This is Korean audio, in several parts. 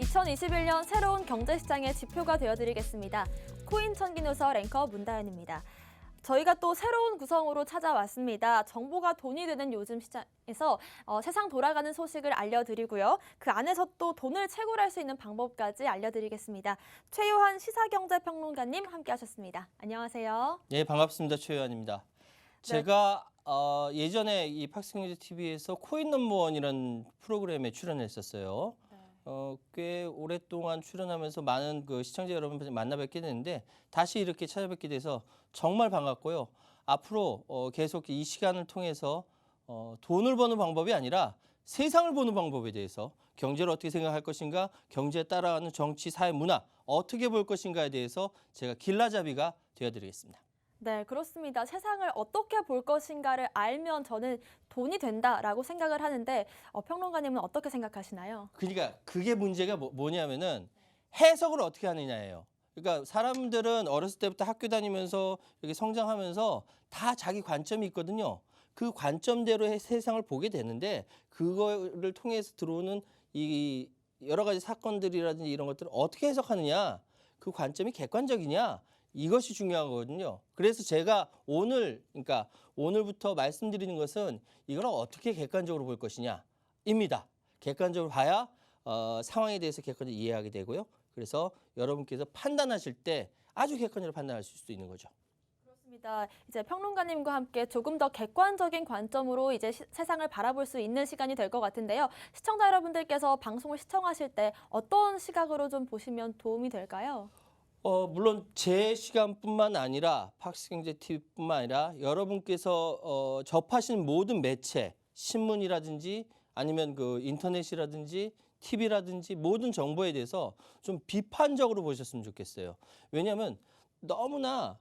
2021년 새로운 경제시장의 지표가 되어드리겠습니다. 코인 천기누설 앵커 문다현입니다. 저희가 또 새로운 구성으로 찾아왔습니다. 정보가 돈이 되는 요즘 시장에서 세상 돌아가는 소식을 알려드리고요. 그 안에서 또 돈을 채굴할 수 있는 방법까지 알려드리겠습니다. 최요한 시사경제평론가님 함께하셨습니다. 안녕하세요. 네, 반갑습니다. 최요한입니다. 제가 예전에 이 팍스경제TV에서 코인 넘버원이라는 프로그램에 출연했었어요. 꽤 오랫동안 출연하면서 많은 그 시청자 여러분 만나 뵙게 됐는데 다시 이렇게 찾아뵙게 돼서 정말 반갑고요. 앞으로 계속 이 시간을 통해서 돈을 버는 방법이 아니라 세상을 보는 방법에 대해서 경제를 어떻게 생각할 것인가, 경제에 따라가는 정치, 사회, 문화 어떻게 볼 것인가에 대해서 제가 길라잡이가 되어드리겠습니다. 네, 그렇습니다. 세상을 어떻게 볼 것인가를 알면 저는 돈이 된다라고 생각을 하는데 평론가님은 어떻게 생각하시나요? 그러니까 그게 문제가 뭐냐면은 해석을 어떻게 하느냐예요. 그러니까 사람들은 어렸을 때부터 학교 다니면서 이렇게 성장하면서 다 자기 관점이 있거든요. 그 관점대로 세상을 보게 되는데 그거를 통해서 들어오는 이 여러 가지 사건들이라든지 이런 것들을 어떻게 해석하느냐, 그 관점이 객관적이냐, 이것이 중요하거든요. 그래서 제가 그러니까 오늘부터 말씀드리는 것은 이걸 어떻게 객관적으로 볼 것이냐입니다. 객관적으로 봐야 상황에 대해서 객관적으로 이해하게 되고요. 그래서 여러분께서 판단하실 때 아주 객관적으로 판단하실 수 있는 거죠. 그렇습니다. 이제 평론가님과 함께 조금 더 객관적인 관점으로 이제 세상을 바라볼 수 있는 시간이 될 것 같은데요. 시청자 여러분들께서 방송을 시청하실 때 어떤 시각으로 좀 보시면 도움이 될까요? 물론 제 시간뿐만 아니라 팍스경제TV뿐만 아니라 여러분께서 접하신 모든 매체, 신문이라든지 아니면 그 인터넷이라든지 TV라든지 모든 정보에 대해서 좀 비판적으로 보셨으면 좋겠어요. 왜냐하면 너무나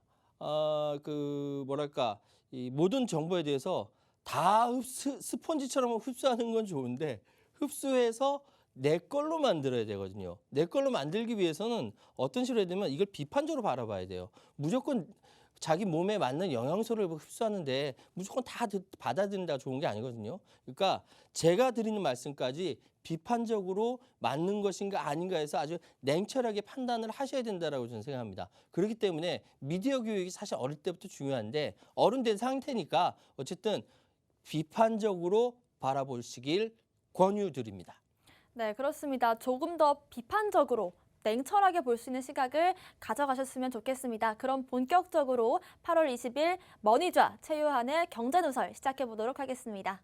이 모든 정보에 대해서 다 스펀지처럼 흡수하는 건 좋은데 흡수해서 내 걸로 만들어야 되거든요. 내 걸로 만들기 위해서는 어떤 식으로 해야 되면 이걸 비판적으로 바라봐야 돼요. 무조건 자기 몸에 맞는 영양소를 흡수하는데 무조건 다 받아들인다가 좋은 게 아니거든요. 그러니까 제가 드리는 말씀까지 비판적으로 맞는 것인가 아닌가 해서 아주 냉철하게 판단을 하셔야 된다고 저는 생각합니다. 그렇기 때문에 미디어 교육이 사실 어릴 때부터 중요한데 어른 된 상태니까 어쨌든 비판적으로 바라보시길 권유드립니다. 네, 그렇습니다. 조금 더 비판적으로 냉철하게 볼 수 있는 시각을 가져가셨으면 좋겠습니다. 그럼 본격적으로 8월 20일 머니좌 최요한의 경제누설 시작해 보도록 하겠습니다.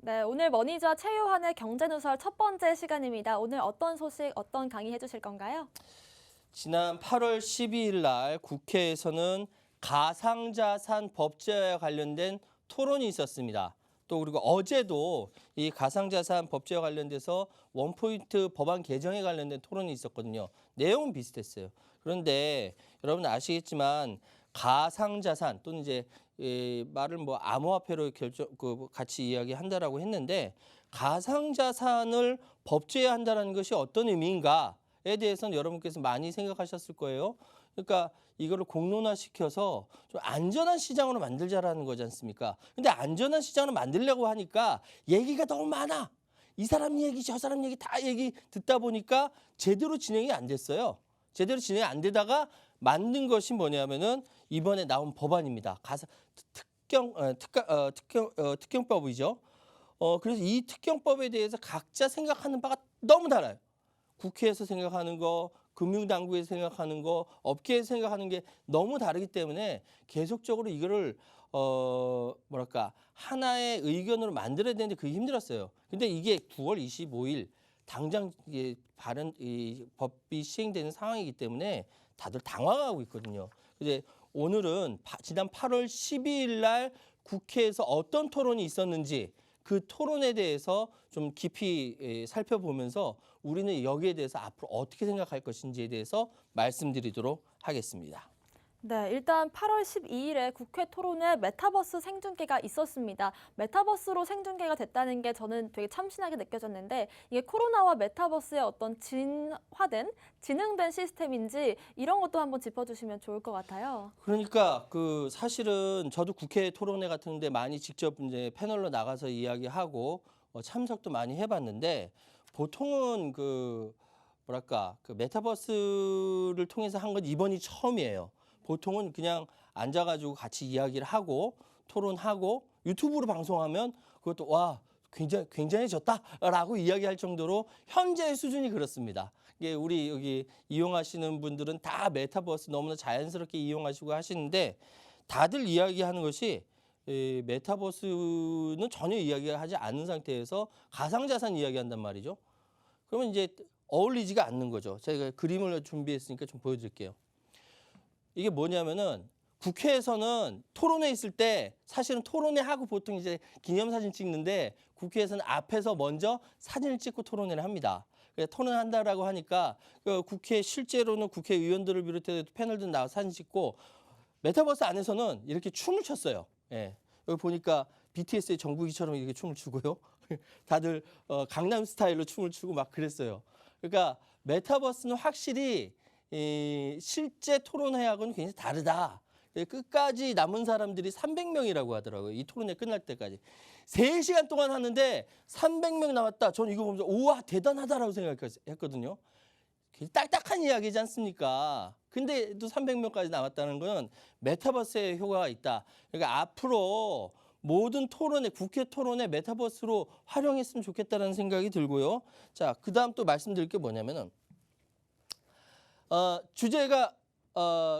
네, 오늘 머니좌 최요한의 경제누설 첫 번째 시간입니다. 오늘 어떤 소식, 어떤 강의 해주실 건가요? 지난 8월 12일 날 국회에서는 가상자산 법제화와 관련된 토론이 있었습니다. 또 그리고 어제도 이 가상자산 법제와 관련돼서 원포인트 법안 개정에 관련된 토론이 있었거든요. 내용은 비슷했어요. 그런데 여러분 아시겠지만 가상자산 또는 이제 말을 뭐 암호화폐로 같이 이야기한다라고 했는데 가상자산을 법제화한다는 것이 어떤 의미인가에 대해서는 여러분께서 많이 생각하셨을 거예요. 그러니까 이거를 공론화시켜서 좀 안전한 시장으로 만들자라는 거지 않습니까? 근데 안전한 시장으로 만들려고 하니까 얘기가 너무 많아. 이 사람 얘기, 저 사람 얘기 다 얘기 듣다 보니까 제대로 진행이 안 됐어요. 제대로 진행이 안 되다가 만든 것이 뭐냐면은 이번에 나온 법안입니다. 특경법이죠. 그래서 이 특경법에 대해서 각자 생각하는 바가 너무 달라요. 국회에서 생각하는 거, 금융당국에서 생각하는 거, 업계에서 생각하는 게 너무 다르기 때문에 계속적으로 이거를 하나의 의견으로 만들어야 되는데 그게 힘들었어요. 근데 이게 9월 25일 당장 이 법이 시행되는 상황이기 때문에 다들 당황하고 있거든요. 근데 오늘은 지난 8월 12일 날 국회에서 어떤 토론이 있었는지 그 토론에 대해서 좀 깊이 살펴보면서 우리는 여기에 대해서 앞으로 어떻게 생각할 것인지에 대해서 말씀드리도록 하겠습니다. 네, 일단 8월 12일에 국회 토론회 메타버스 생중계가 있었습니다. 메타버스로 생중계가 됐다는 게 저는 되게 참신하게 느껴졌는데 이게 코로나와 메타버스의 어떤 진흥된 시스템인지 이런 것도 한번 짚어주시면 좋을 것 같아요. 그러니까 그 사실은 저도 국회 토론회 같은 데 많이 직접 이제 패널로 나가서 이야기하고 참석도 많이 해봤는데 보통은 그 뭐랄까 그 메타버스를 통해서 한 건 이번이 처음이에요. 보통은 그냥 앉아가지고 같이 이야기를 하고 토론하고 유튜브로 방송하면 그것도 와 굉장해졌다라고 이야기할 정도로 현재의 수준이 그렇습니다. 이게 우리 여기 이용하시는 분들은 다 메타버스 너무나 자연스럽게 이용하시고 하시는데 다들 이야기하는 것이 이 메타버스는 전혀 이야기하지 않는 상태에서 가상자산 이야기한단 말이죠. 그러면 이제 어울리지가 않는 거죠. 제가 그림을 준비했으니까 좀 보여드릴게요. 이게 뭐냐면은 국회에서는 토론회 있을 때 사실은 토론회 하고 보통 이제 기념사진 찍는데 국회에서는 앞에서 먼저 사진을 찍고 토론회를 합니다. 그래서 토론한다라고 하니까 그 국회 실제로는 국회의원들을 비롯해서 패널들 나와 사진 찍고 메타버스 안에서는 이렇게 춤을 췄어요. 예. 여기 보니까 BTS의 정국이처럼 이렇게 춤을 추고요. 다들 강남 스타일로 춤을 추고 막 그랬어요. 그러니까 메타버스는 확실히 이 실제 토론회하고는 굉장히 다르다. 끝까지 남은 사람들이 300명이라고 하더라고요. 이 토론회 끝날 때까지. 3시간 동안 하는데 300명 남았다. 저는 이거 보면서 우와 대단하다라고 생각했거든요. 딱딱한 이야기지 않습니까? 근데 또 300명까지 남았다는 건 메타버스의 효과가 있다. 그러니까 앞으로 모든 토론회, 국회 토론회 메타버스로 활용했으면 좋겠다는 생각이 들고요. 자, 그다음 또 말씀드릴 게 뭐냐면은 주제가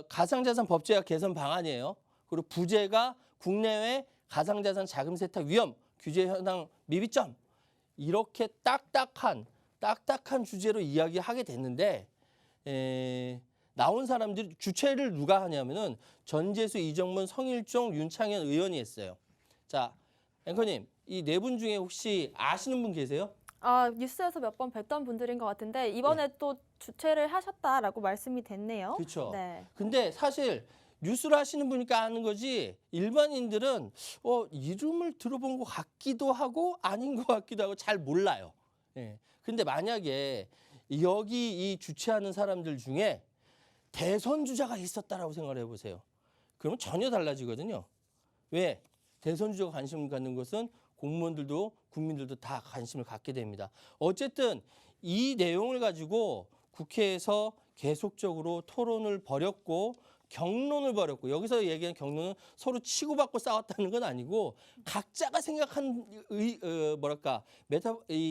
가상자산 법제화 개선 방안이에요. 그리고 부제가 국내외 가상자산 자금 세탁 위험 규제 현황 미비점 이렇게 딱딱한 주제로 이야기하게 됐는데 나온 사람들이 주최를 누가 하냐면은 전재수, 이정문, 성일종, 윤창현 의원이 했어요. 자, 앵커님 이 네 분 중에 혹시 아시는 분 계세요? 뉴스에서 몇 번 뵀던 분들인 것 같은데 이번에 또 주최를 하셨다라고 말씀이 됐네요. 그렇죠. 네. 근데 사실 뉴스를 하시는 분이니까 아는 거지 일반인들은 이름을 들어본 것 같기도 하고 아닌 것 같기도 하고 잘 몰라요. 예. 근데 만약에 여기 이 주최하는 사람들 중에 대선 주자가 있었다라고 생각을 해보세요. 그러면 전혀 달라지거든요. 왜? 대선 주자가 관심을 갖는 것은 공무원들도 국민들도 다 관심을 갖게 됩니다. 어쨌든 이 내용을 가지고 국회에서 계속적으로 토론을 벌였고 경론을 벌였고 여기서 얘기하는 경론은 서로 치고받고 싸웠다는 건 아니고 각자가 생각한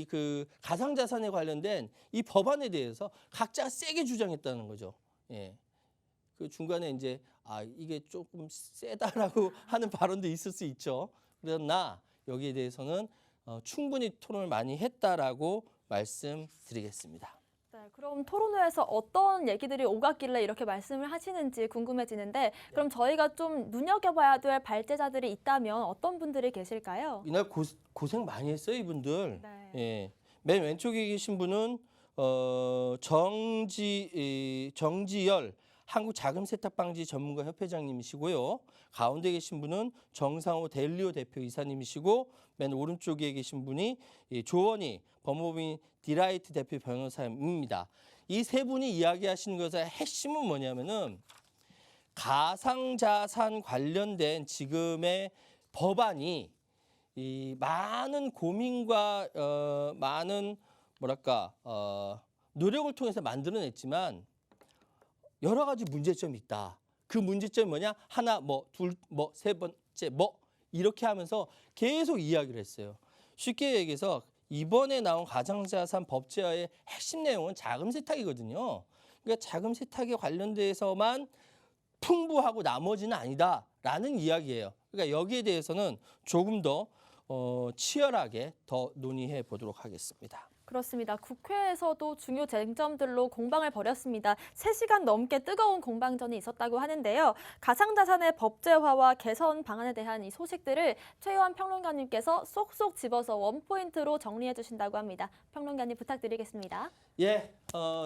그 가상자산에 관련된 이 법안에 대해서 각자가 세게 주장했다는 거죠. 예. 그 중간에 이제 이게 조금 세다라고 하는 발언도 있을 수 있죠. 그러나 여기에 대해서는 충분히 토론을 많이 했다라고 말씀드리겠습니다. 네, 그럼 토론회에서 어떤 얘기들이 오갔길래 이렇게 말씀을 하시는지 궁금해지는데 그럼 저희가 좀 눈여겨봐야 될 발제자들이 있다면 어떤 분들이 계실까요? 이날 고생 많이 했어요, 이분들. 네. 예. 맨 왼쪽에 계신 분은 정지열 한국자금세탁방지 전문가 협회장님이시고요. 가운데 계신 분은 정상호 델리오 대표 이사님이시고 맨 오른쪽에 계신 분이 조원희 법무법인 디라이트 대표 변호사입니다. 이 세 분이 이야기하시는 것의 핵심은 뭐냐면은 가상자산 관련된 지금의 법안이 이 많은 고민과 많은 노력을 통해서 만들어냈지만 여러 가지 문제점이 있다. 그 문제점이 뭐냐? 하나, 둘, 세 번째, 이렇게 하면서 계속 이야기를 했어요. 쉽게 얘기해서 이번에 나온 가상자산 법제화의 핵심 내용은 자금 세탁이거든요. 그러니까 자금 세탁에 관련돼서만 풍부하고 나머지는 아니다라는 이야기예요. 그러니까 여기에 대해서는 조금 더 치열하게 더 논의해 보도록 하겠습니다. 그렇습니다. 국회에서도 중요 쟁점들로 공방을 벌였습니다. 3시간 넘게 뜨거운 공방전이 있었다고 하는데요. 가상자산의 법제화와 개선 방안에 대한 이 소식들을 최요한 평론가님께서 쏙쏙 집어서 원포인트로 정리해 주신다고 합니다. 평론가님 부탁드리겠습니다. 예,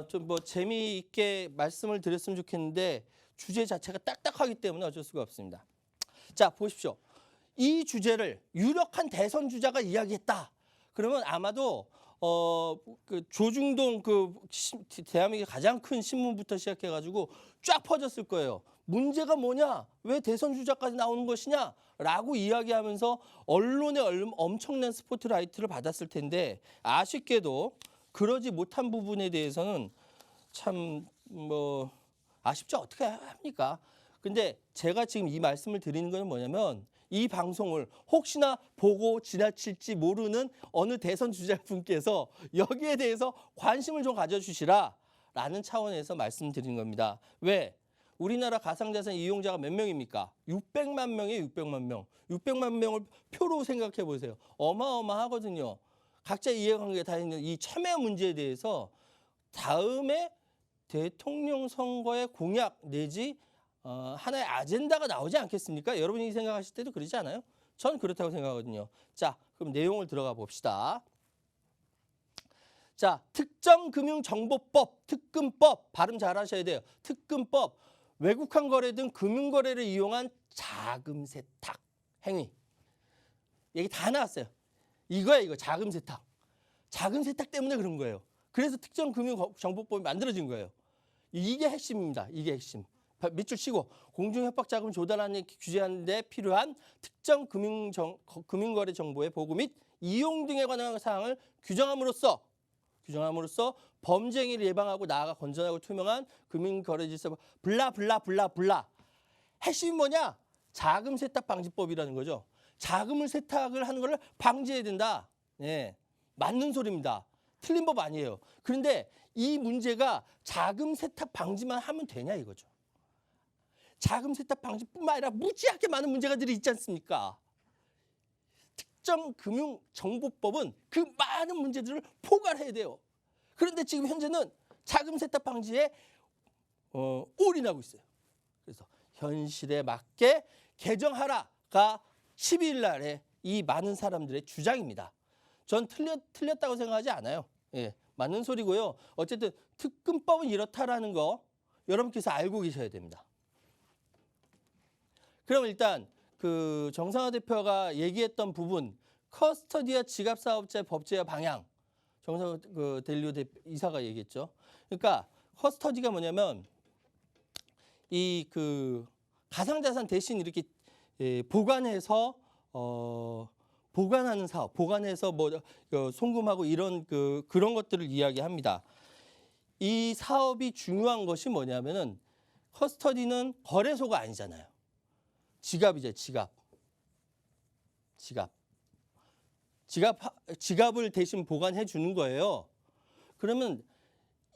좀 뭐 재미있게 말씀을 드렸으면 좋겠는데 주제 자체가 딱딱하기 때문에 어쩔 수가 없습니다. 자, 보십시오. 이 주제를 유력한 대선 주자가 이야기했다. 그러면 아마도 그 조중동 대한민국의 가장 큰 신문부터 시작해가지고 쫙 퍼졌을 거예요. 문제가 뭐냐? 왜 대선 주자까지 나오는 것이냐? 라고 이야기하면서 언론의 엄청난 스포트라이트를 받았을 텐데 아쉽게도 그러지 못한 부분에 대해서는 참 뭐 아쉽죠. 어떻게 합니까? 근데 제가 지금 이 말씀을 드리는 건 뭐냐면 이 방송을 혹시나 보고 지나칠지 모르는 어느 대선 주자분께서 여기에 대해서 관심을 좀 가져주시라라는 차원에서 말씀드리는 겁니다. 왜? 우리나라 가상자산 이용자가 몇 명입니까? 600만 명이에요. 600만 명. 600만 명을 표로 생각해 보세요. 어마어마하거든요. 각자 이해관계가 다 있는 이 참여 문제에 대해서 다음에 대통령 선거의 공약 내지 하나의 아젠다가 나오지 않겠습니까? 여러분이 생각하실 때도 그러지 않아요? 전 그렇다고 생각하거든요. 자, 그럼 내용을 들어가 봅시다. 자, 특정금융정보법, 특금법, 발음 잘 하셔야 돼요. 특금법, 외국환 거래 등 금융거래를 이용한 자금 세탁 행위. 얘기 다 나왔어요. 이거야, 이거 자금 세탁. 자금 세탁 때문에 그런 거예요. 그래서 특정금융정보법이 만들어진 거예요. 이게 핵심입니다. 이게 핵심. 밑줄 치고 공중협박 자금 조달하는 규제하는 데 필요한 특정 금융거래 정보의 보고 및 이용 등에 관한 사항을 규정함으로써 범죄 행위를 예방하고 나아가 건전하고 투명한 금융거래 질서 블라블라블라블라. 핵심이 뭐냐? 자금 세탁 방지법이라는 거죠. 자금을 세탁을 하는 걸 방지해야 된다. 예, 맞는 소리입니다. 틀린 법 아니에요. 그런데 이 문제가 자금 세탁 방지만 하면 되냐 이거죠. 자금 세탁 방지뿐만 아니라 무지하게 많은 문제가들이 있지 않습니까? 특정금융정보법은 그 많은 문제들을 포괄해야 돼요. 그런데 지금 현재는 자금 세탁 방지에 올인하고 있어요. 그래서 현실에 맞게 개정하라가 12일 날에 이 많은 사람들의 주장입니다. 전 틀렸다고 생각하지 않아요. 예, 맞는 소리고요. 어쨌든 특금법은 이렇다라는 거 여러분께서 알고 계셔야 됩니다. 그럼 일단 그 정상화 대표가 얘기했던 부분, 커스터디와 지갑 사업자의 법제화 방향, 정상화 델리오 이사가 얘기했죠. 그러니까 커스터디가 뭐냐면 이 그 가상자산 대신 이렇게 보관해서 보관하는 사업, 보관해서 뭐 송금하고 이런 그런 것들을 이야기합니다. 이 사업이 중요한 것이 뭐냐면은 커스터디는 거래소가 아니잖아요. 지갑이죠, 지갑. 지갑을 대신 보관해 주는 거예요. 그러면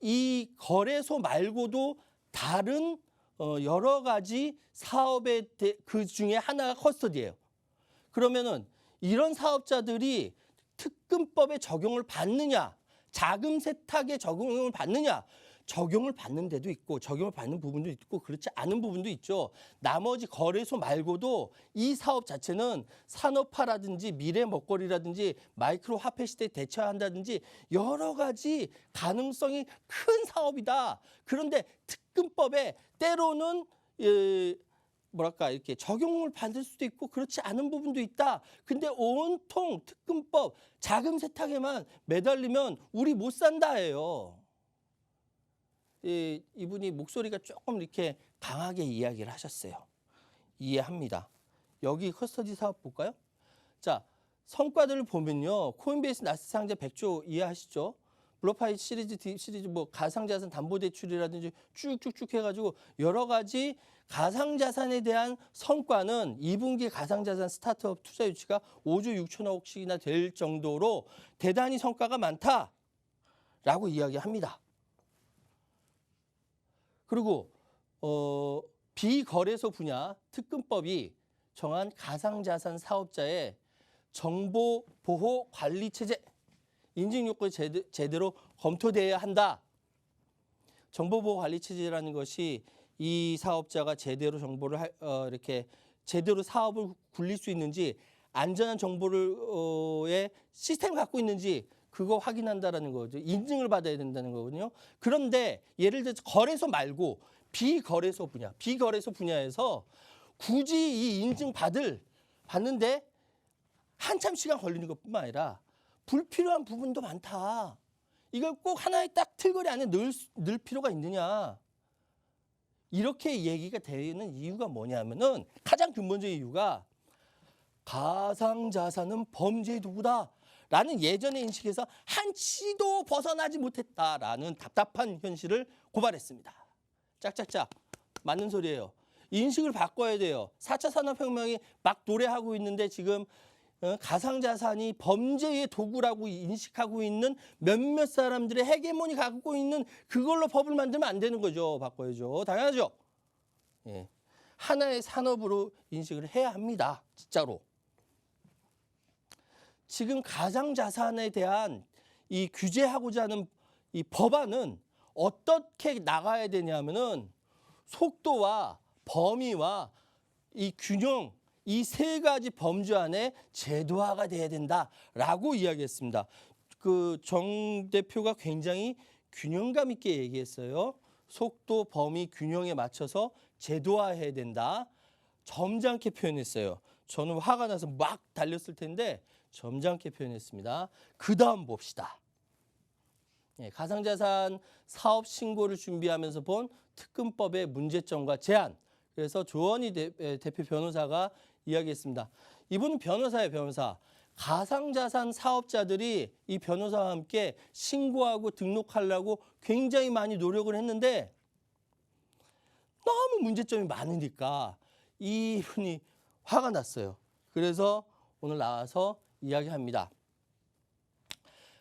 이 거래소 말고도 다른 여러 가지 사업의 그 중에 하나가 커스터디예요. 그러면은 이런 사업자들이 특금법에 적용을 받느냐, 자금 세탁에 적용을 받느냐, 적용을 받는 데도 있고 적용을 받는 부분도 있고 그렇지 않은 부분도 있죠. 나머지 거래소 말고도 이 사업 자체는 산업화라든지 미래 먹거리라든지 마이크로 화폐 시대에 대처한다든지 여러 가지 가능성이 큰 사업이다. 그런데 특금법에 때로는 뭐랄까 이렇게 적용을 받을 수도 있고 그렇지 않은 부분도 있다. 근데 온통 특금법 자금 세탁에만 매달리면 우리 못 산다예요. 이분이 목소리가 조금 이렇게 강하게 이야기를 하셨어요. 이해합니다. 여기 커스터디 사업 볼까요? 자, 성과들을 보면요. 코인베이스 나스닥 상장 100조 이해하시죠? 블록파이 시리즈, D 시리즈 뭐 가상자산 담보대출이라든지 쭉쭉쭉 해가지고 여러 가지 가상자산에 대한 성과는 2분기 가상자산 스타트업 투자 유치가 5조 6천억씩이나 될 정도로 대단히 성과가 많다라고 이야기합니다. 그리고 비거래소 분야 특금법이 정한 가상자산 사업자의 정보 보호 관리 체제 인증 요건이 제대로 검토돼야 한다. 정보보호관리체제라는 것이 이 사업자가 제대로 정보를 이렇게 제대로 사업을 굴릴 수 있는지 안전한 정보를 시스템을 갖고 있는지 그거 확인한다라는 거죠. 인증을 받아야 된다는 거거든요. 그런데 예를 들어서 거래소 말고 비거래소 분야에서 굳이 이 인증 받는데 한참 시간 걸리는 것뿐만 아니라 불필요한 부분도 많다. 이걸 꼭 하나의 딱 틀거리 안에 넣을 필요가 있느냐. 이렇게 얘기가 되는 이유가 뭐냐면은 가장 근본적인 이유가 가상자산은 범죄의 도구다라는 예전의 인식에서 한치도 벗어나지 못했다라는 답답한 현실을 고발했습니다. 짝짝짝 맞는 소리예요. 인식을 바꿔야 돼요. 4차 산업혁명이 막 노래하고 있는데 지금 가상자산이 범죄의 도구라고 인식하고 있는 몇몇 사람들의 헤게모니 갖고 있는 그걸로 법을 만들면 안 되는 거죠. 바꿔야죠. 당연하죠. 예. 하나의 산업으로 인식을 해야 합니다. 진짜로. 지금 가상자산에 대한 이 규제하고자 하는 이 법안은 어떻게 나가야 되냐면은 속도와 범위와 이 균형 이 세 가지 범주 안에 제도화가 돼야 된다라고 이야기했습니다. 그 정 대표가 굉장히 균형감 있게 얘기했어요. 속도, 범위, 균형에 맞춰서 제도화해야 된다. 점잖게 표현했어요. 저는 화가 나서 막 달렸을 텐데 점잖게 표현했습니다. 그 다음 봅시다. 예, 가상자산 사업 신고를 준비하면서 본 특근법의 문제점과 제안. 그래서 조원희 대표 변호사가 이야기했습니다. 이분은 변호사예요, 변호사. 가상자산 사업자들이 이 변호사와 함께 신고하고 등록하려고 굉장히 많이 노력을 했는데 너무 문제점이 많으니까 이분이 화가 났어요. 그래서 오늘 나와서 이야기합니다.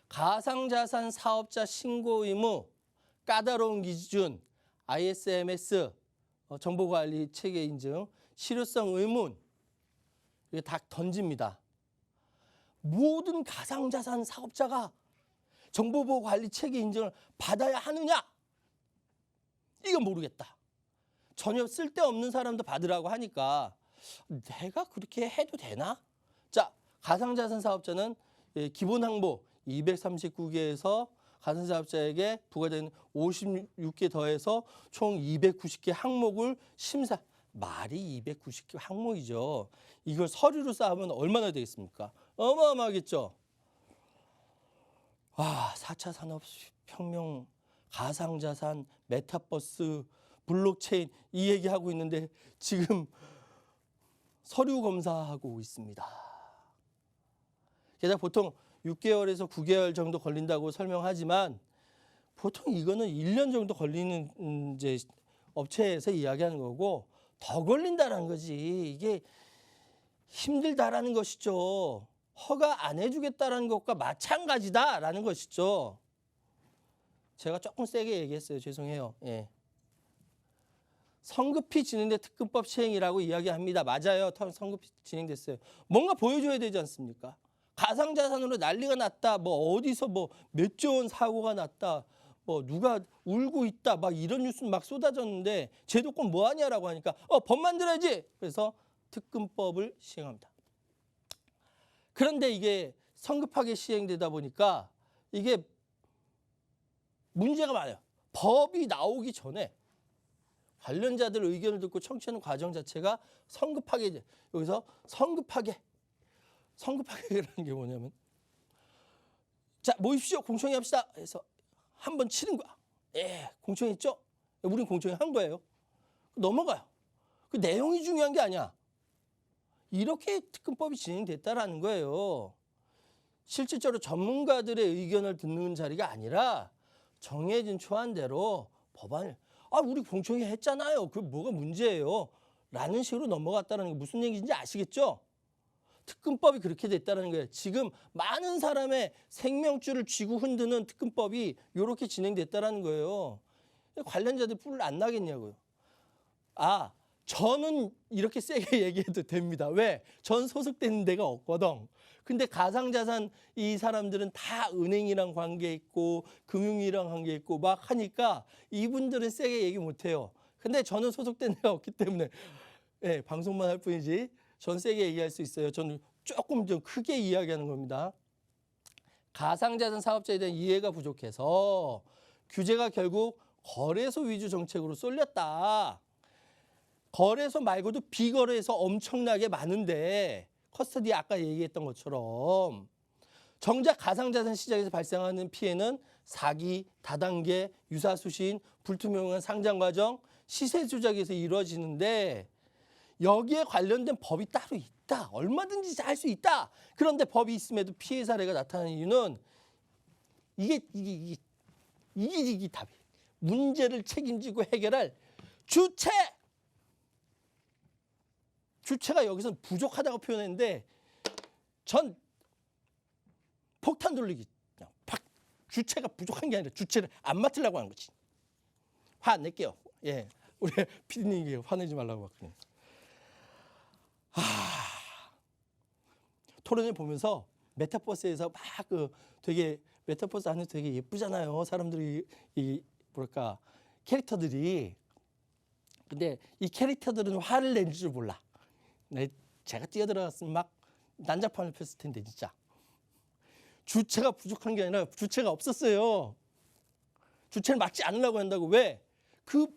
가상자산 사업자 신고 의무, 까다로운 기준, ISMS, 정보관리 체계 인증, 실효성 의문, 이게 다 던집니다. 모든 가상자산 사업자가 정보보호관리 체계 인증을 받아야 하느냐? 이건 모르겠다. 전혀 쓸데없는 사람도 받으라고 하니까 내가 그렇게 해도 되나? 자, 가상자산 사업자는 기본 항목 239개에서 가상사업자에게 부과되는 56개 더해서 총 290개 항목을 심사. 말이 290개 항목이죠. 이걸 서류로 쌓으면 얼마나 되겠습니까? 어마어마하겠죠. 와, 4차 산업혁명, 가상자산, 메타버스, 블록체인 이 얘기하고 있는데 지금 서류 검사하고 있습니다. 게다가 보통 6개월에서 9개월 정도 걸린다고 설명하지만 보통 이거는 1년 정도 걸리는 이제 업체에서 이야기하는 거고 더 걸린다는 거지. 이게 힘들다라는 것이죠. 허가 안 해주겠다라는 것과 마찬가지다라는 것이죠. 제가 조금 세게 얘기했어요. 죄송해요. 예. 성급히 진행된 특근법 시행이라고 이야기합니다. 맞아요. 성급히 진행됐어요. 뭔가 보여줘야 되지 않습니까? 가상자산으로 난리가 났다. 뭐 어디서 뭐 몇 조 원 사고가 났다. 뭐 누가 울고 있다. 막 이런 뉴스 막 쏟아졌는데 제도권 뭐 하냐라고 하니까 법 만들어야지. 그래서 특근법을 시행합니다. 그런데 이게 성급하게 시행되다 보니까 이게 문제가 많아요. 법이 나오기 전에 관련자들 의견을 듣고 청취하는 과정 자체가 성급하게 여기서 성급하게라는 게 뭐냐면 자 모입시오 공청회 합시다 해서 한 번 치는 거야. 예, 공청회 했죠? 우린 공청회 한 거예요. 넘어가요. 그 내용이 중요한 게 아니야. 이렇게 특근법이 진행됐다라는 거예요. 실질적으로 전문가들의 의견을 듣는 자리가 아니라 정해진 초안대로 법안을 우리 공청회 했잖아요. 그 뭐가 문제예요? 라는 식으로 넘어갔다는 게 무슨 얘기인지 아시겠죠? 특근법이 그렇게 됐다는 거예요. 지금 많은 사람의 생명줄을 쥐고 흔드는 특근법이 이렇게 진행됐다는 거예요. 관련자들 뿔 안 나겠냐고요. 저는 이렇게 세게 얘기해도 됩니다. 왜? 전 소속된 데가 없거든. 근데 가상자산 이 사람들은 다 은행이랑 관계 있고 금융이랑 관계 있고 막 하니까 이분들은 세게 얘기 못 해요. 근데 저는 소속된 데가 없기 때문에 예, 방송만 할 뿐이지 전 세게 얘기할 수 있어요. 저는 조금 좀 크게 이야기하는 겁니다. 가상자산 사업자에 대한 이해가 부족해서 규제가 결국 거래소 위주 정책으로 쏠렸다. 거래소 말고도 비거래소 엄청나게 많은데 커스터디 아까 얘기했던 것처럼 정작 가상자산 시장에서 발생하는 피해는 사기, 다단계, 유사수신, 불투명한 상장 과정, 시세 조작에서 이루어지는데 여기에 관련된 법이 따로 있다. 얼마든지 할 수 있다. 그런데 법이 있음에도 피해 사례가 나타나는 이유는 이게 답이에요. 문제를 책임지고 해결할 주체가 여기서 부족하다고 표현했는데 전 폭탄 돌리기 그냥 팍 주체가 부족한 게 아니라 주체를 안 맡으려고 하는 거지. 화 안 낼게요. 예, 우리 피디님이 화내지 말라고 했거든요. 토론을 보면서 메타버스에서 막 되게 메타버스 안에 되게 예쁘잖아요. 사람들이 이 뭐랄까 캐릭터들이. 근데 이 캐릭터들은 화를 낼 줄 몰라. 제가 뛰어들어갔으면 막 난장판을 폈을 텐데 진짜. 주체가 부족한 게 아니라 주체가 없었어요. 주체를 맡지 않으려고 한다고. 왜? 그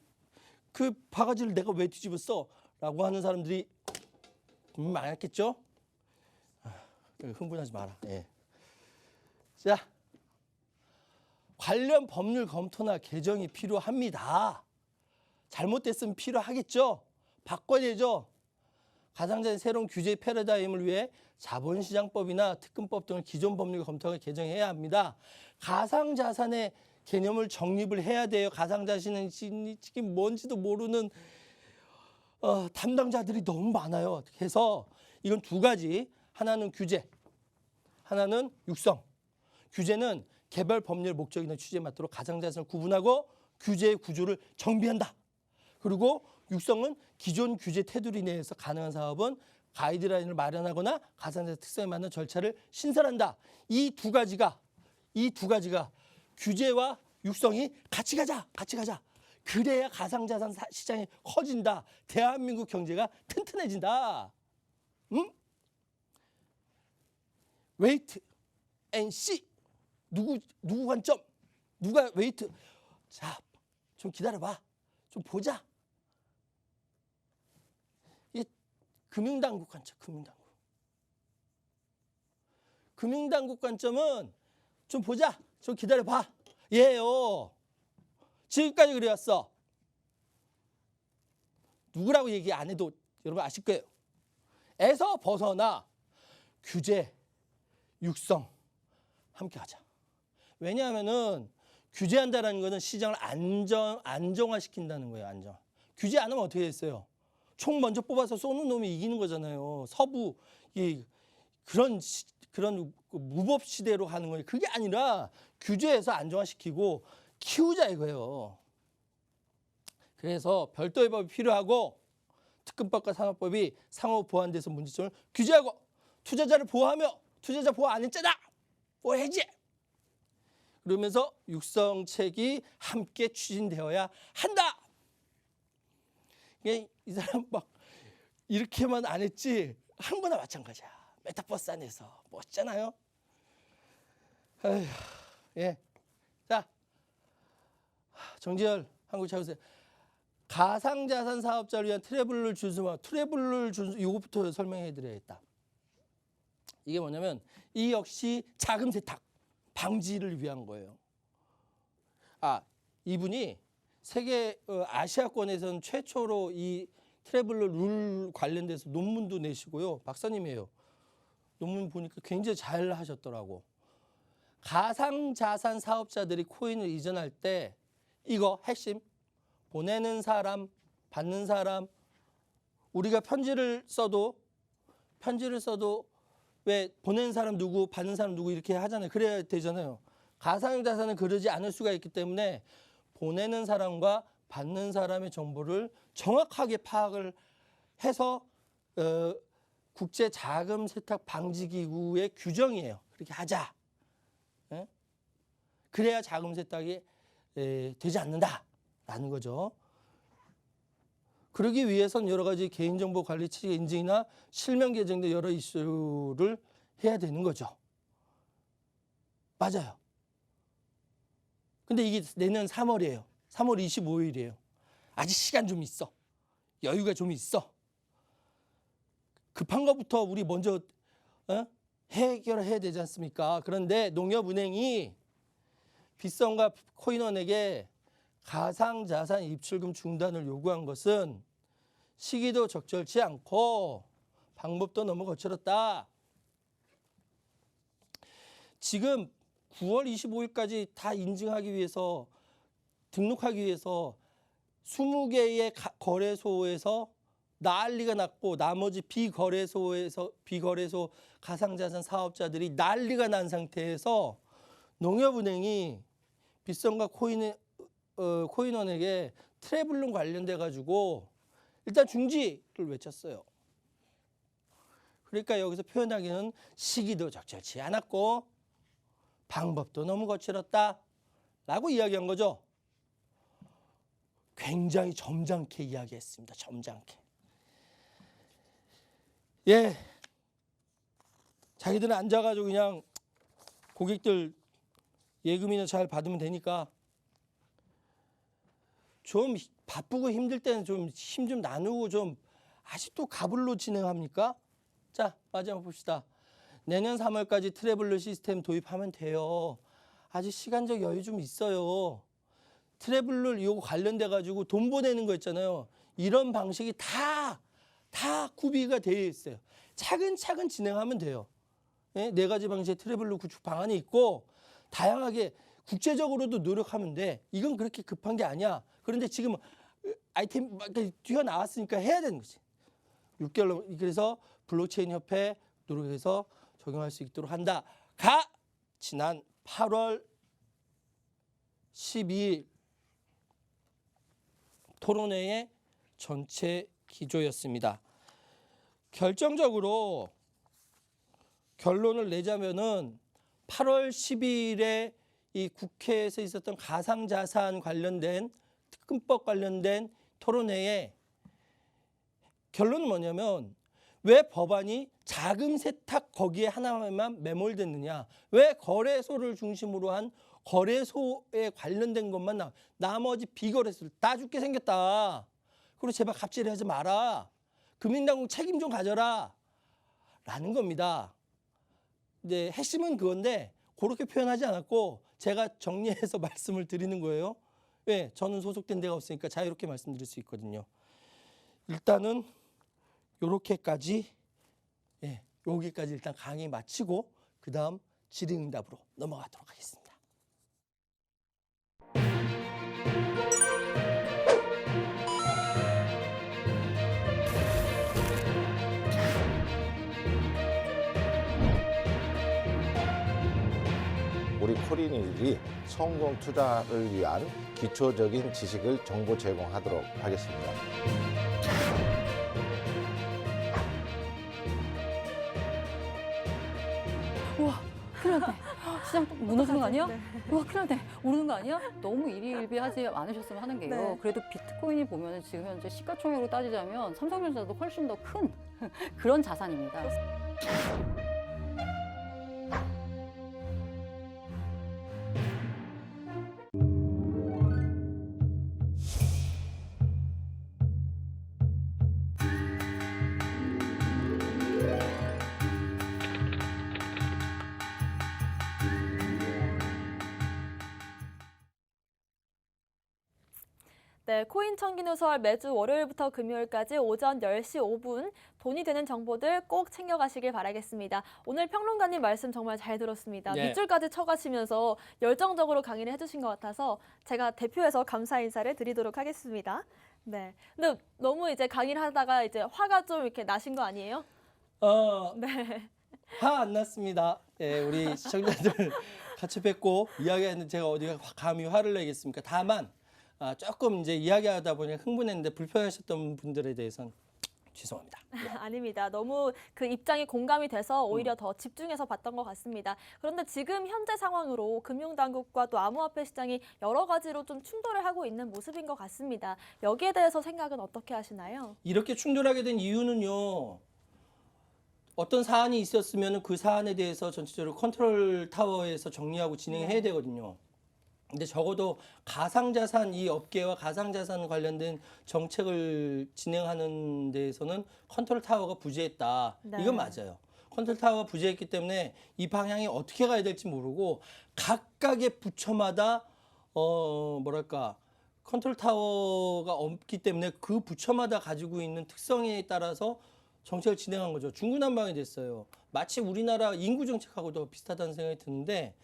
바가지를 내가 왜 뒤집었어? 라고 하는 사람들이 많았겠죠? 흥분하지 마라. 예. 자, 관련 법률 검토나 개정이 필요합니다. 잘못됐으면 필요하겠죠? 바꿔야죠. 가상자산 새로운 규제 패러다임을 위해 자본시장법이나 특근법 등을 기존 법률 검토하고 개정해야 합니다. 가상자산의 개념을 정립을 해야 돼요. 가상자산은 뭔지도 모르는 담당자들이 너무 많아요. 그래서 이건 두 가지. 하나는 규제, 하나는 육성. 규제는 개별 법률 목적이나 취지에 맞도록 가상자산을 구분하고 규제의 구조를 정비한다. 그리고 육성은 기존 규제 테두리 내에서 가능한 사업은 가이드라인을 마련하거나 가상자산 특성에 맞는 절차를 신설한다. 이 두 가지가 규제와 육성이 같이 가자. 그래야 가상자산 시장이 커진다. 대한민국 경제가 튼튼해진다. 응? 웨이트 앤 씨. 누구 관점? 누가 웨이트? 자, 좀 기다려봐. 좀 보자. 이게 금융당국 관점, 금융당국 관점은 좀 보자. 좀 기다려봐. 예요. 지금까지 그래왔어. 누구라고 얘기 안 해도 여러분 아실 거예요. 에서 벗어나 규제, 육성 함께 하자. 왜냐하면은 규제한다라는 것은 시장을 안정화시킨다는 거예요. 안정. 규제 안 하면 어떻게 됐어요? 총 먼저 뽑아서 쏘는 놈이 이기는 거잖아요. 서부 그런 무법 시대로 가는 거예요. 그게 아니라 규제해서 안정화시키고 키우자 이거예요. 그래서 별도의 법이 필요하고 특근법과 산업법이 상호 보완돼서 문제점을 규제하고 투자자를 보호하며 투자자 보호 안 했잖아. 보호해야지. 그러면서 육성책이 함께 추진되어야 한다. 이 사람 막 이렇게만 안 했지 한 거나 마찬가지야. 메타버스 안에서 멋있잖아요. 아휴, 예. 자, 정지열 한국차주세 가상자산 사업자를 위한 트래블룰 준수와 트래블룰 준수 이것부터 설명해 드려야겠다. 이게 뭐냐면 이 역시 자금 세탁 방지를 위한 거예요. 이분이 세계 아시아권에서는 최초로 이 트래블룰 룰 관련돼서 논문도 내시고요. 박사님이에요. 논문 보니까 굉장히 잘 하셨더라고. 가상자산 사업자들이 코인을 이전할 때 이거 핵심 보내는 사람, 받는 사람 우리가 편지를 써도 왜 보내는 사람 누구, 받는 사람 누구 이렇게 하잖아요. 그래야 되잖아요. 가상자산은 그러지 않을 수가 있기 때문에 보내는 사람과 받는 사람의 정보를 정확하게 파악을 해서 국제 자금 세탁 방지 기구의 규정이에요. 그렇게 하자. 예? 그래야 자금 세탁이 되지 않는다라는 거죠. 그러기 위해선 여러 가지 개인정보 관리 체계 인증이나 실명 계정 등 여러 이슈를 해야 되는 거죠. 맞아요. 근데 이게 내년 3월이에요. 3월 25일이에요. 아직 시간 좀 있어. 여유가 좀 있어. 급한 것부터 우리 먼저 해결해야 되지 않습니까? 그런데 농협은행이 빗성과 코인원에게 가상자산 입출금 중단을 요구한 것은 시기도 적절치 않고 방법도 너무 거칠었다. 지금 9월 25일까지 다 인증하기 위해서 등록하기 위해서 20개의 거래소에서 난리가 났고 나머지 비거래소 가상자산 사업자들이 난리가 난 상태에서 농협은행이 빗성과 코인원에게 트래블론 관련돼 가지고 일단 중지를 외쳤어요. 그러니까 여기서 표현하기는 시기도 적절치 않았고 방법도 너무 거칠었다라고 이야기한 거죠. 굉장히 점잖게 이야기했습니다. 점잖게. 예, 자기들은 앉아가지고 그냥 고객들 예금이나 잘 받으면 되니까 좀 바쁘고 힘들 때는 좀 힘 좀 나누고 좀 아직도 가불로 진행합니까? 자, 마지막 봅시다. 내년 3월까지 트래블러 시스템 도입하면 돼요. 아직 시간적 여유 좀 있어요. 트래블러 이거 관련돼 가지고 돈 보내는 거 있잖아요. 이런 방식이 다 구비가 되어 있어요. 차근차근 진행하면 돼요. 예? 4가지 방식의 트래블러 구축 방안이 있고 다양하게 국제적으로도 노력하면 돼. 이건 그렇게 급한 게 아니야. 그런데 지금 아이템 튀어나왔으니까 해야 되는 거지. 6개월 그래서 블록체인 협회 노력해서 적용할 수 있도록 한다가 지난 8월 12일 토론회의 전체 기조였습니다. 결정적으로 결론을 내자면은 8월 10일에 이 국회에서 있었던 가상자산 관련된 특검법 관련된 토론회에 결론은 뭐냐면 왜 법안이 자금 세탁 거기에 하나만 매몰됐느냐? 왜 거래소를 중심으로 한 거래소에 관련된 것만 나머지 비거래소를 다 죽게 생겼다. 그리고 제발 갑질하지 마라. 금융당국 책임 좀 가져라. 라는 겁니다. 이제 핵심은 그건데 그렇게 표현하지 않았고 제가 정리해서 말씀을 드리는 거예요. 왜? 저는 소속된 데가 없으니까 자유롭게 말씀드릴 수 있거든요. 일단은 요렇게까지 여기까지 일단 강의 마치고 그 다음 질의응답으로 넘어가도록 하겠습니다. 우리 코린이들이 성공 투자를 위한 기초적인 지식을 정보 제공하도록 하겠습니다. 우와, 큰일 났네. 시장 무너지는 거 아니야? 네. 우와, 큰일 났네. 오르는 거 아니야? 너무 일희일비하지 않으셨으면 하는 게요. 네. 그래도 비트코인이 보면 지금 현재 시가총액으로 따지자면 삼성전자도 훨씬 더 큰 그런 자산입니다. 네, 코인 청기누설 매주 월요일부터 금요일까지 오전 10시 5분 돈이 되는 정보들 꼭 챙겨가시길 바라겠습니다. 오늘 평론가님 말씀 정말 잘 들었습니다. 네. 밑줄까지 쳐가시면서 열정적으로 강의를 해주신 것 같아서 제가 대표해서 감사 인사를 드리도록 하겠습니다. 네, 근데 너무 이제 강의를 하다가 이제 화가 좀 이렇게 나신 거 아니에요? 네. 화 안 났습니다. 예, 우리 시청자들 같이 뵙고 이야기하는데 제가 어디가 감히 화를 내겠습니까? 다만 조금 이제 이야기하다 보니 흥분했는데 불편하셨던 분들에 대해서는 죄송합니다. 아닙니다. 너무 그 입장이 공감이 돼서 오히려 더 집중해서 봤던 것 같습니다. 그런데 지금 현재 상황으로 금융당국과 또 암호화폐 시장이 여러 가지로 좀 충돌을 하고 있는 모습인 것 같습니다. 여기에 대해서 생각은 어떻게 하시나요? 이렇게 충돌하게 된 이유는요. 어떤 사안이 있었으면 그 사안에 대해서 전체적으로 컨트롤 타워에서 정리하고 진행해야 되거든요. 근데 적어도 가상자산 이 업계와 가상자산 관련된 정책을 진행하는 데에서는 컨트롤 타워가 부재했다. 네. 이건 맞아요. 컨트롤 타워가 부재했기 때문에 이 방향이 어떻게 가야 될지 모르고 각각의 부처마다 뭐랄까 컨트롤 타워가 없기 때문에 그 부처마다 가지고 있는 특성에 따라서 정책을 진행한 거죠. 중구난방이 됐어요. 마치 우리나라 인구 정책하고도 비슷하다는 생각이 드는데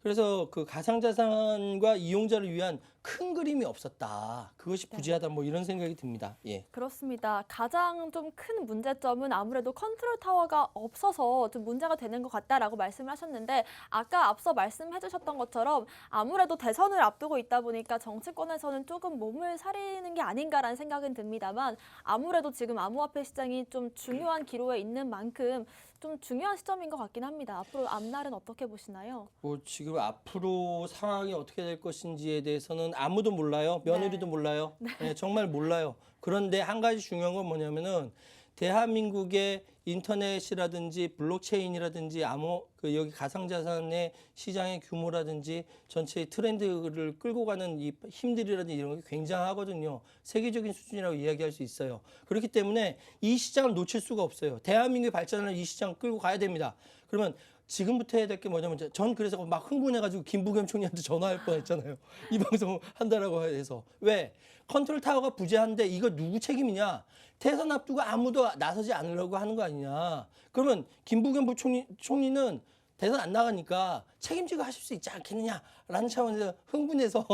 그래서 그 가상자산과 이용자를 위한 큰 그림이 없었다. 그것이 부재하다 뭐 이런 생각이 듭니다. 예. 그렇습니다. 가장 좀 큰 문제점은 아무래도 컨트롤 타워가 없어서 좀 문제가 되는 것 같다라고 말씀을 하셨는데 아까 앞서 말씀해 주셨던 것처럼 아무래도 대선을 앞두고 있다 보니까 정치권에서는 조금 몸을 사리는 게 아닌가라는 생각은 듭니다만 아무래도 지금 암호화폐 시장이 좀 중요한 기로에 있는 만큼 좀 중요한 시점인 것 같긴 합니다. 앞으로 앞날은 어떻게 보시나요? 뭐 지금 앞으로 상황이 어떻게 될 것인지에 대해서는 아무도 몰라요. 며느리도 몰라요. 네, 정말 몰라요. 그런데 한 가지 중요한 건 뭐냐면은 대한민국의 인터넷이라든지 블록체인이라든지 여기 가상자산의 시장의 규모라든지 전체의 트렌드를 끌고 가는 이 힘들이라든지 이런 게 굉장하거든요. 세계적인 수준이라고 이야기할 수 있어요. 그렇기 때문에 이 시장을 놓칠 수가 없어요. 대한민국의 발전을 이 시장 끌고 가야 됩니다. 그러면 지금부터 해야 될 게 뭐냐면 전 그래서 막 흥분해가지고 김부겸 총리한테 전화할 뻔했잖아요. 이 방송 한다라고 해서. 왜? 컨트롤 타워가 부재한데 이거 누구 책임이냐? 대선 앞두고 아무도 나서지 않으려고 하는 거 아니냐? 그러면 김부겸 총리는 대선 안 나가니까 책임지고 하실 수 있지 않겠느냐라는 차원에서 흥분해서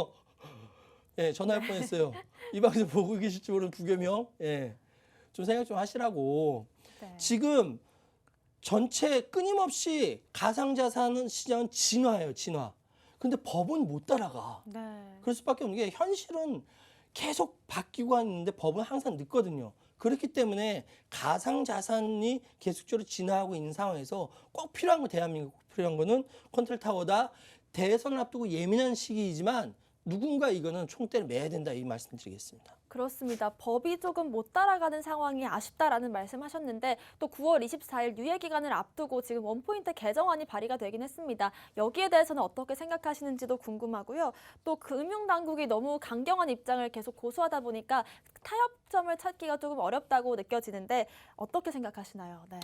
예, 전화할 뻔했어요. 이 방송 보고 계실지 모르는 부겸이 형, 예, 좀 생각 좀 하시라고. 네. 지금 전체 끊임없이 가상자산 시장은 진화예요, 진화. 근데 법은 못 따라가. 네. 그럴 수밖에 없는 게 현실은 계속 바뀌고 있는데 법은 항상 늦거든요. 그렇기 때문에 가상자산이 계속적으로 진화하고 있는 상황에서 꼭 필요한 거 대한민국 필요한 거는 컨트롤 타워다. 대선을 앞두고 예민한 시기이지만 누군가 이거는 총대를 매야 된다 이 말씀드리겠습니다. 그렇습니다. 법이 조금 못 따라가는 상황이 아쉽다라는 말씀하셨는데 또 9월 24일 유예 기간을 앞두고 지금 원포인트 개정안이 발의가 되긴 했습니다. 여기에 대해서는 어떻게 생각하시는지도 궁금하고요. 또 금융당국이 너무 강경한 입장을 계속 고수하다 보니까 타협점을 찾기가 조금 어렵다고 느껴지는데 어떻게 생각하시나요? 네.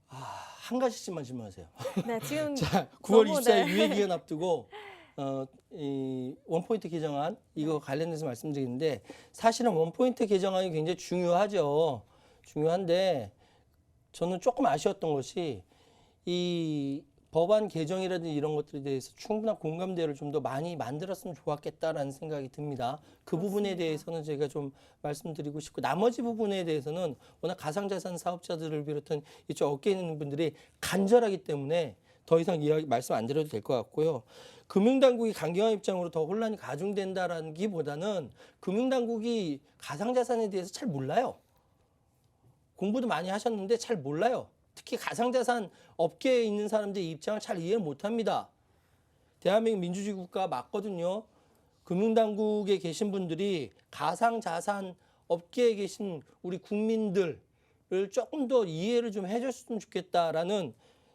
한 가지씩만 질문하세요. 네, 지금 자, 9월 너무, 24일 네. 유예 기간 앞두고 이 원포인트 개정안 이거 관련해서 말씀드리는데 사실은 원포인트 개정안이 굉장히 중요하죠. 중요한데 저는 조금 아쉬웠던 것이 이 법안 개정이라든지 이런 것들에 대해서 충분한 공감대를 좀 더 많이 만들었으면 좋았겠다라는 생각이 듭니다. 그 부분에 그렇습니다. 대해서는 제가 좀 말씀드리고 싶고 나머지 부분에 대해서는 워낙 가상자산 사업자들을 비롯한 이쪽 업계에 있는 분들이 간절하기 때문에 더 이상 말씀 안 드려도 될 것 같고요. 금융당국이 강경한 입장으로 더 혼란이 가중된다라는 기보다는 금융당국이 가상자산에 대해서 잘 몰라요. 공부도 많이 하셨는데 잘 몰라요. 특히 가상자산 업계에 있는 사람들의 입장을 잘 이해 못합니다. 대한민국 민주주의 국가 맞거든요. 금융당국에 계신 분들이 가상자산 업계에 계신 우리 국민들을 조금 더 이해를 좀 해줬으면 좋겠다라는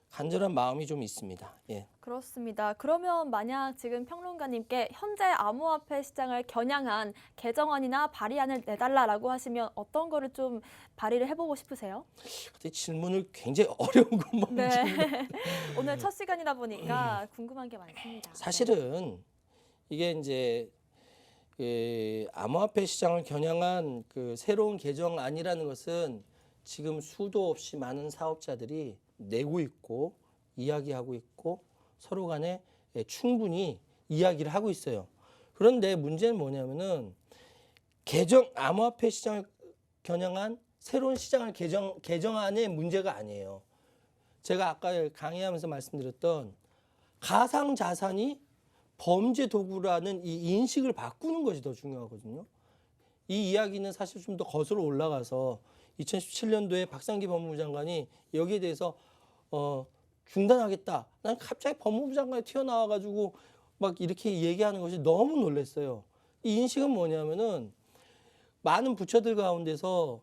간절한 마음이 좀 있습니다. 예. 그렇습니다. 그러면 만약 지금 평론가님께 현재 암호화폐 시장을 겨냥한 개정안이나 발의안을 내달라라고 하시면 어떤 거를 좀 발의를 해보고 싶으세요? 근데 질문을 굉장히 어려운 것만 네. 네. 오늘 첫 시간이다 보니까 궁금한 게 많습니다. 사실은 이게 이제 그 암호화폐 시장을 겨냥한 그 새로운 개정안이라는 것은 지금 수도 없이 많은 사업자들이 내고 있고 이야기하고 있고 서로 간에 충분히 이야기를 하고 있어요. 그런데 문제는 뭐냐면은 암호화폐 시장을 겨냥한 새로운 시장을 개정안의 문제가 아니에요. 제가 아까 강의하면서 말씀드렸던 가상자산이 범죄 도구라는 이 인식을 바꾸는 것이 더 중요하거든요. 이 이야기는 사실 좀 더 거슬러 올라가서 2017년도에 박상기 법무부 장관이 여기에 대해서 중단하겠다. 난 갑자기 법무부 장관이 튀어나와가지고 막 이렇게 얘기하는 것이 너무 놀랐어요. 이 인식은 뭐냐면은 많은 부처들 가운데서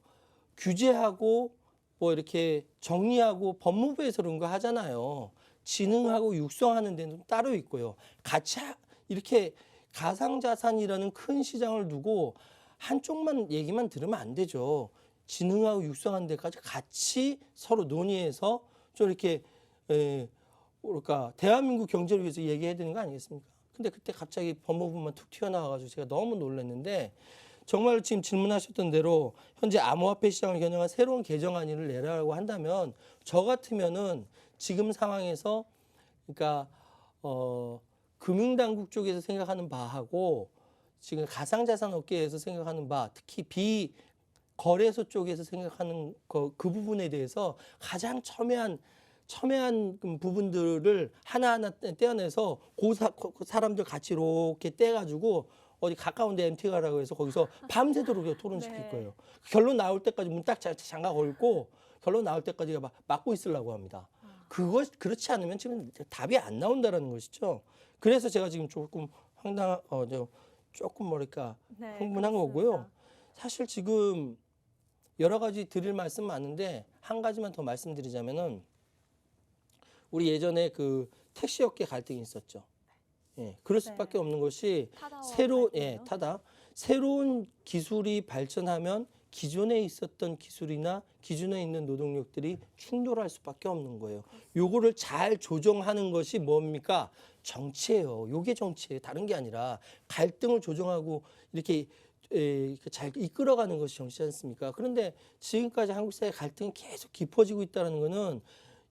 규제하고 뭐 이렇게 정리하고 법무부에서 그런 거 하잖아요. 진흥하고 육성하는 데는 따로 있고요. 같이 이렇게 가상자산이라는 큰 시장을 두고 한쪽만 얘기만 들으면 안 되죠. 진흥하고 육성하는 데까지 같이 서로 논의해서 좀 이렇게 뭐랄까 대한민국 경제를 위해서 얘기해야 되는 거 아니겠습니까? 근데 그때 갑자기 법무부만 툭 튀어나와가지고 제가 너무 놀랐는데 정말 지금 질문하셨던 대로 현재 암호화폐 시장을 겨냥한 새로운 개정안을 내라고 한다면 저 같으면은 지금 상황에서 그러니까 금융당국 쪽에서 생각하는 바하고 지금 가상자산 업계에서 생각하는 바 특히 비거래소 쪽에서 생각하는 그 부분에 대해서 가장 첨예한 부분들을 하나하나 떼어내서 그 사람들 같이 이렇게 떼가지고 어디 가까운 데 MT 가라고 해서 거기서 밤새도록 토론시킬 네. 거예요. 결론 나올 때까지 문 딱 잠가 걸고 결론 나올 때까지 막고 있으려고 합니다. 그렇지 않으면 지금 답이 안 나온다라는 것이죠. 그래서 제가 지금 조금 조금 뭐랄까 네, 흥분한 그렇습니다. 거고요. 사실 지금 여러 가지 드릴 말씀 많은데 한 가지만 더 말씀드리자면은 우리 예전에 그 택시업계 갈등이 있었죠. 예, 그럴 수밖에 네. 없는 것이 타다와 예, 갈등이요? 새로운 기술이 발전하면 기존에 있었던 기술이나 기존에 있는 노동력들이 충돌할 수밖에 없는 거예요. 요거를 잘 조정하는 것이 뭡니까? 정치예요. 요게 정치예요. 다른 게 아니라 갈등을 조정하고 이렇게 잘 이끌어가는 것이 정치지 않습니까? 그런데 지금까지 한국 사회 갈등이 계속 깊어지고 있다는 거는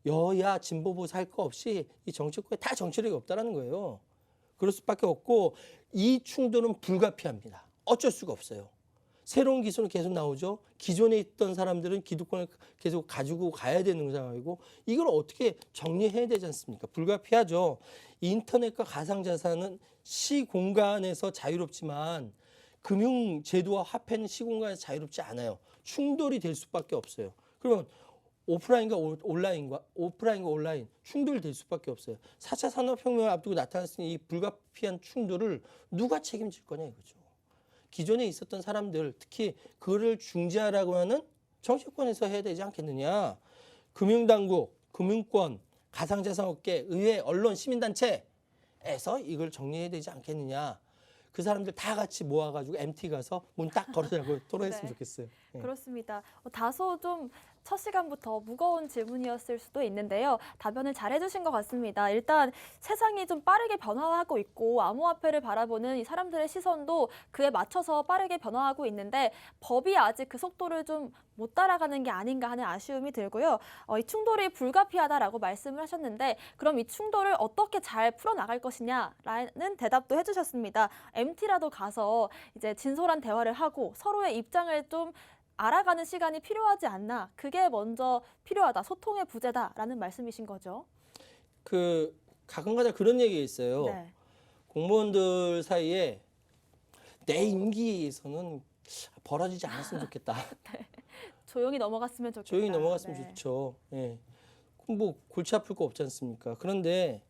여야 진보보수 할 거 없이 이 정치권에 다 정치력이 없다라는 거예요. 그럴 수밖에 없고 이 충돌은 불가피합니다. 어쩔 수가 없어요. 새로운 기술은 계속 나오죠. 기존에 있던 사람들은 기득권을 계속 가지고 가야 되는 상황이고 이걸 어떻게 정리해야 되지 않습니까? 불가피하죠. 인터넷과 가상자산은 시공간에서 자유롭지만 금융제도와 화폐는 시공간에서 자유롭지 않아요. 충돌이 될 수밖에 없어요. 그러면 오프라인과 온라인 충돌이 될 수밖에 없어요. 4차 산업혁명을 앞두고 나타났으니 이 불가피한 충돌을 누가 책임질 거냐 이거죠. 기존에 있었던 사람들 특히 그를 중재하라고 하는 정치권에서 해야 되지 않겠느냐. 금융당국, 금융권, 가상자산업계, 의회, 언론, 시민단체에서 이걸 정리해야 되지 않겠느냐. 그 사람들 다 같이 모아가지고 MT 가서 문 딱 걸어달라고 토론했으면 네. 좋겠어요. 예. 그렇습니다. 다소 좀 첫 시간부터 무거운 질문이었을 수도 있는데요. 답변을 잘 해주신 것 같습니다. 일단 세상이 좀 빠르게 변화하고 있고 암호화폐를 바라보는 이 사람들의 시선도 그에 맞춰서 빠르게 변화하고 있는데 법이 아직 그 속도를 좀 못 따라가는 게 아닌가 하는 아쉬움이 들고요. 이 충돌이 불가피하다라고 말씀을 하셨는데 그럼 이 충돌을 어떻게 잘 풀어나갈 것이냐라는 대답도 해주셨습니다. MT라도 가서 이제 진솔한 대화를 하고 서로의 입장을 좀 알아가는 시간이 필요하지 않나. 그게 먼저 필요하다. 소통의 부재다라는 말씀이신 거죠. 가끔가다 그런 얘기가 있어요. 네. 공무원들 사이에 내 임기에서는 벌어지지 않았으면 좋겠다. 조용히 넘어갔으면 좋겠다. 조용히 넘어갔으면 네. 좋죠. 예. 그럼 뭐 골치 아플 거 없지 않습니까? 그런데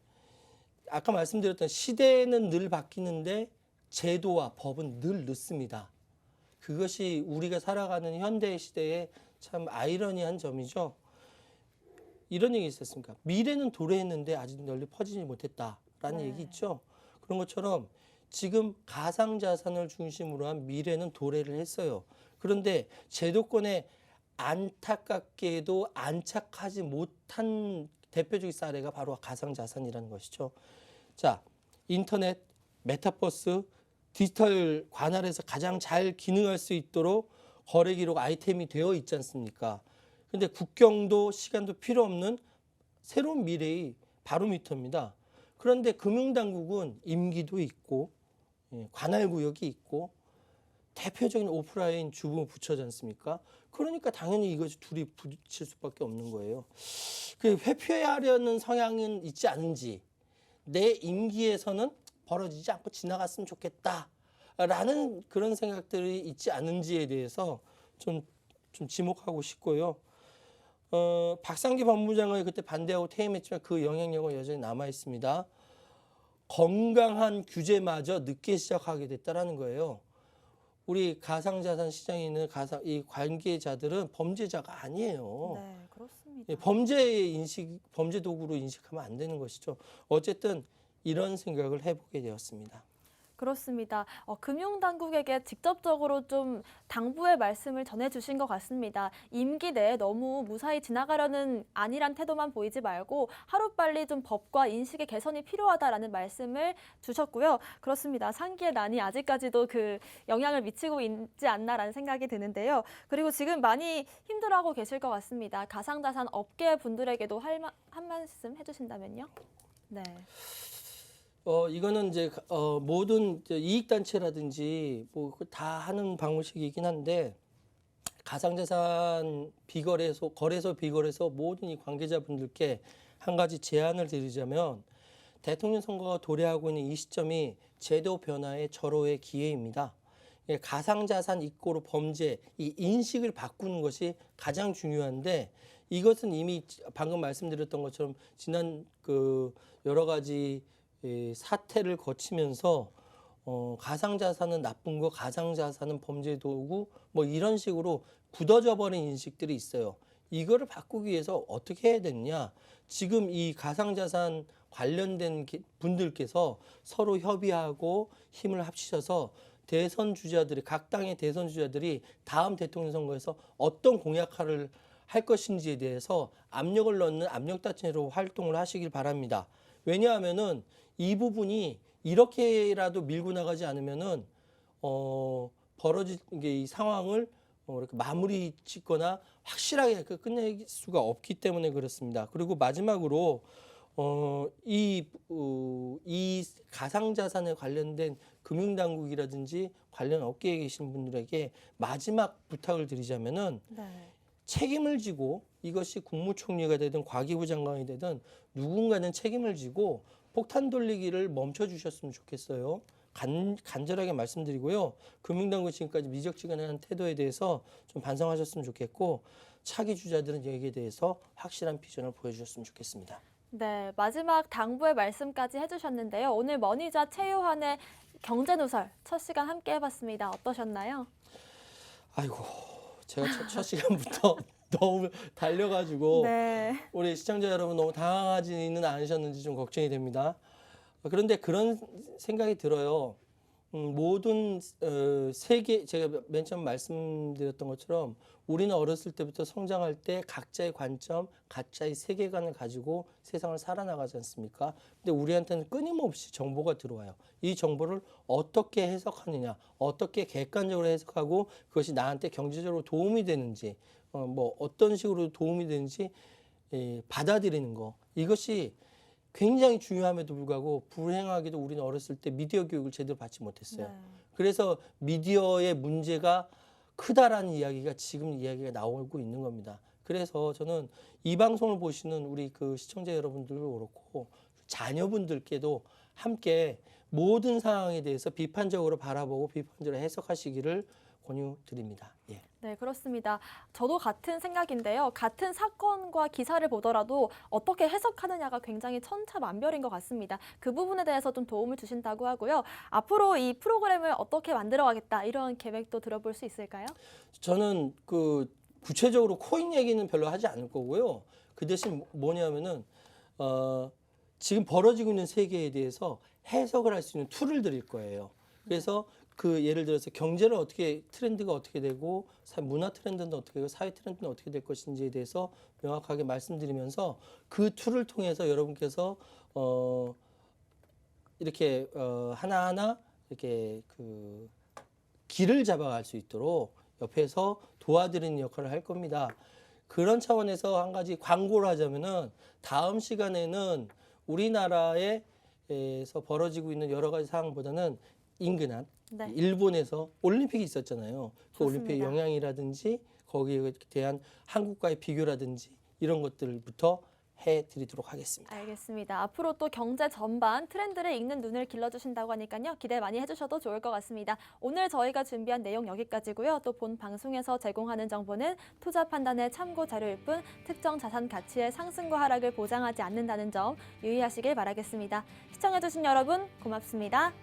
아까 말씀드렸던 시대는 늘 바뀌는데 제도와 법은 늘 늦습니다. 그것이 우리가 살아가는 현대 시대의 참 아이러니한 점이죠. 이런 얘기 있었습니까? 미래는 도래했는데 아직 널리 퍼지지 못했다라는 네. 얘기 있죠. 그런 것처럼 지금 가상자산을 중심으로 한 미래는 도래를 했어요. 그런데 제도권에 안타깝게도 안착하지 못한 대표적인 사례가 바로 가상자산이라는 것이죠. 자, 인터넷, 메타버스, 디지털 관할에서 가장 잘 기능할 수 있도록 거래 기록 아이템이 되어 있지 않습니까? 근데 국경도 시간도 필요 없는 새로운 미래의 바로미터입니다. 그런데 금융당국은 임기도 있고 관할 구역이 있고 대표적인 오프라인 주부 부처지 않습니까? 그러니까 당연히 이것이 둘이 부딪힐 수밖에 없는 거예요. 회피하려는 성향은 있지 않은지 내 임기에서는 벌어지지 않고 지나갔으면 좋겠다라는 그런 생각들이 있지 않은지에 대해서 좀 좀 지목하고 싶고요. 박상기 법무장관이 그때 반대하고 퇴임했지만 그 영향력은 여전히 남아 있습니다. 건강한 규제마저 늦게 시작하게 됐다라는 거예요. 우리 가상자산 시장에 있는 이 관계자들은 범죄자가 아니에요. 네, 그렇습니다. 예, 범죄의 인식, 범죄 도구로 인식하면 안 되는 것이죠. 어쨌든 이런 생각을 해보게 되었습니다. 그렇습니다. 금융당국에게 직접적으로 좀 당부의 말씀을 전해주신 것 같습니다. 임기 내에 너무 무사히 지나가려는 안일한 태도만 보이지 말고 하루빨리 좀 법과 인식의 개선이 필요하다라는 말씀을 주셨고요. 그렇습니다. 상기의 난이 아직까지도 그 영향을 미치고 있지 않나라는 생각이 드는데요. 그리고 지금 많이 힘들어하고 계실 것 같습니다. 가상자산 업계 분들에게도 한 말씀 해주신다면요? 네. 이거는 이제 모든 이익단체라든지 뭐 다 하는 방식이긴 한데 가상자산 거래소 비거래소 모든 이 관계자분들께 한 가지 제안을 드리자면 대통령 선거가 도래하고 있는 이 시점이 제도 변화의 절호의 기회입니다. 가상자산 입고로 범죄, 이 인식을 바꾸는 것이 가장 중요한데 이것은 이미 방금 말씀드렸던 것처럼 지난 그 여러 가지 사태를 거치면서 가상자산은 나쁜 거, 가상자산은 범죄 도구 뭐 이런 식으로 굳어져 버린 인식들이 있어요. 이거를 바꾸기 위해서 어떻게 해야 되느냐. 지금 이 가상자산 관련된 분들께서 서로 협의하고 힘을 합치셔서 대선 주자들이 각 당의 대선 주자들이 다음 대통령 선거에서 어떤 공약을 할 것인지에 대해서 압력을 넣는 압력단체로 활동을 하시길 바랍니다. 왜냐하면은 이 부분이 이렇게라도 밀고 나가지 않으면은 벌어질 이 상황을 이렇게 마무리 짓거나 확실하게 끝낼 수가 없기 때문에 그렇습니다. 그리고 마지막으로 이 가상자산에 관련된 금융당국이라든지 관련 업계에 계신 분들에게 마지막 부탁을 드리자면은 네. 책임을 지고 이것이 국무총리가 되든 과기부 장관이 되든 누군가는 책임을 지고 폭탄 돌리기를 멈춰주셨으면 좋겠어요. 간절하게 말씀드리고요. 금융당국 지금까지 미적지근한 태도에 대해서 좀 반성하셨으면 좋겠고 차기 주자들은 여기에 대해서 확실한 비전을 보여주셨으면 좋겠습니다. 네, 마지막 당부의 말씀까지 해주셨는데요. 오늘 머니좌 최요한의 경제누설 첫 시간 함께 해봤습니다. 어떠셨나요? 아이고, 제가 첫 시간부터 너무 달려가지고 네. 우리 시청자 여러분 너무 당황하지는 않으셨는지 좀 걱정이 됩니다. 그런데 그런 생각이 들어요. 모든 세계 제가 맨 처음 말씀드렸던 것처럼 우리는 어렸을 때부터 성장할 때 각자의 관점, 각자의 세계관을 가지고 세상을 살아나가지 않습니까? 근데 우리한테는 끊임없이 정보가 들어와요. 이 정보를 어떻게 해석하느냐, 어떻게 객관적으로 해석하고 그것이 나한테 경제적으로 도움이 되는지, 뭐 어떤 식으로 도움이 되는지 받아들이는 거. 이것이 굉장히 중요함에도 불구하고 불행하게도 우리는 어렸을 때 미디어 교육을 제대로 받지 못했어요. 네. 그래서 미디어의 문제가 크다라는 이야기가 지금 이야기가 나오고 있는 겁니다. 그래서 저는 이 방송을 보시는 우리 그 시청자 여러분들도 그렇고 자녀분들께도 함께 모든 상황에 대해서 비판적으로 바라보고 비판적으로 해석하시기를 권유드립니다. 예. 네, 그렇습니다. 저도 같은 생각인데요. 같은 사건과 기사를 보더라도 어떻게 해석하느냐가 굉장히 천차만별인 것 같습니다. 그 부분에 대해서 좀 도움을 주신다고 하고요. 앞으로 이 프로그램을 어떻게 만들어가겠다 이런 계획도 들어볼 수 있을까요? 저는 그 구체적으로 코인 얘기는 별로 하지 않을 거고요. 그 대신 뭐냐면은 지금 벌어지고 있는 세계에 대해서 해석을 할 수 있는 툴을 드릴 거예요. 그래서 그 예를 들어서 경제를 어떻게 트렌드가 어떻게 되고 문화 트렌드는 어떻게 되고 사회 트렌드는 어떻게 될 것인지에 대해서 명확하게 말씀드리면서 그 툴을 통해서 여러분께서 이렇게 하나하나 이렇게 그 길을 잡아갈 수 있도록 옆에서 도와드리는 역할을 할 겁니다. 그런 차원에서 한 가지 광고를 하자면은 다음 시간에는 우리나라에서 벌어지고 있는 여러 가지 상황보다는 인근한 네. 일본에서 올림픽이 있었잖아요. 그 올림픽의 좋습니다. 영향이라든지 거기에 대한 한국과의 비교라든지 이런 것들부터 해드리도록 하겠습니다. 알겠습니다. 앞으로 또 경제 전반 트렌드를 읽는 눈을 길러주신다고 하니까요. 기대 많이 해주셔도 좋을 것 같습니다. 오늘 저희가 준비한 내용 여기까지고요. 또 본 방송에서 제공하는 정보는 투자 판단의 참고 자료일 뿐 특정 자산 가치의 상승과 하락을 보장하지 않는다는 점 유의하시길 바라겠습니다. 시청해주신 여러분 고맙습니다.